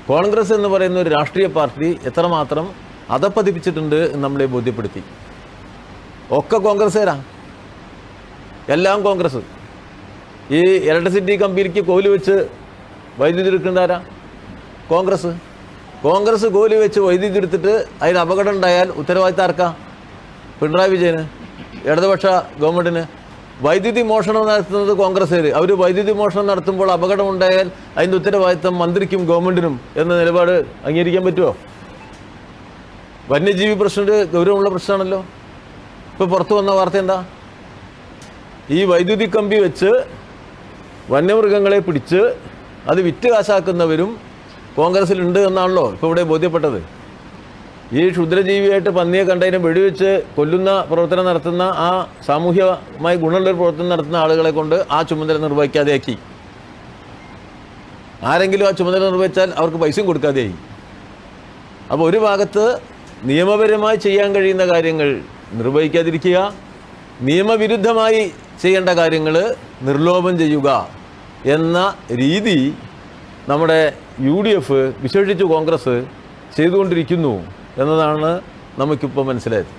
കോൺഗ്രസ് എന്ന് പറയുന്ന ഒരു രാഷ്ട്രീയ പാർട്ടി എത്രമാത്രം അധപ്പതിപ്പിച്ചിട്ടുണ്ട് എന്ന് നമ്മളെ ബോധ്യപ്പെടുത്തി. ഒക്കെ കോൺഗ്രസ്സുകാരാ, എല്ലാം കോൺഗ്രസ്. ഈ ഇലക്ട്രിസിറ്റി കമ്പനിക്ക് കോല് വെച്ച് വൈദ്യുതി എടുക്കേണ്ടാരാ? കോൺഗ്രസ് കോല് വെച്ച് വൈദ്യുതി എടുത്തിട്ട് അതിന് അപകടം ഉണ്ടായാൽ ഉത്തരവാദിത്തം ആർക്കാ? പിണറായി വിജയന്, ഇടതുപക്ഷ ഗവൺമെൻറ്റിന്. വൈദ്യുതി മോഷണം നടത്തുന്നത് കോൺഗ്രസ്സുകാർ. അവർ വൈദ്യുതി മോഷണം നടത്തുമ്പോൾ അപകടമുണ്ടായാൽ അതിൻ്റെ ഉത്തരവാദിത്തം മന്ത്രിക്കും ഗവൺമെൻറ്റിനും എന്ന നിലപാട് അംഗീകരിക്കാൻ പറ്റുമോ? വന്യജീവി പ്രശ്നം ഗൗരവമുള്ള പ്രശ്നമാണല്ലോ. ഇപ്പോൾ പുറത്തു വന്ന വാർത്ത എന്താ? ഈ വൈദ്യുതി കമ്പി വെച്ച് വന്യമൃഗങ്ങളെ പിടിച്ച് അത് വിറ്റ് കാശാക്കുന്നവരും കോൺഗ്രസ്സിലുണ്ട് എന്നാണല്ലോ ഇപ്പോൾ ഇവിടെ ബോധ്യപ്പെട്ടത്. ഈ ക്ഷുദ്രജീവിയായിട്ട് പന്നിയെ കണ്ടതിനെ വെടിവെച്ച് കൊല്ലുന്ന പ്രവർത്തനം നടത്തുന്ന, ആ സാമൂഹ്യമായി ഗുണമുള്ളൊരു പ്രവർത്തനം നടത്തുന്ന ആളുകളെ കൊണ്ട് ആ ചുമതല നിർവഹിക്കാതെയാക്കി. ആരെങ്കിലും ആ ചുമതല നിർവഹിച്ചാൽ അവർക്ക് പൈസയും കൊടുക്കാതെയായി. അപ്പോൾ ഒരു ഭാഗത്ത് നിയമപരമായി ചെയ്യാൻ കഴിയുന്ന കാര്യങ്ങൾ നിർവഹിക്കാതിരിക്കുക, നിയമവിരുദ്ധമായി ചെയ്യേണ്ട കാര്യങ്ങൾ നിർലോഭം ചെയ്യുക എന്ന രീതി നമ്മുടെ UDF, വിശേഷിച്ച് കോൺഗ്രസ് ചെയ്തുകൊണ്ടിരിക്കുന്നു എന്നതാണ് നമുക്കിപ്പോൾ മനസ്സിലായത്.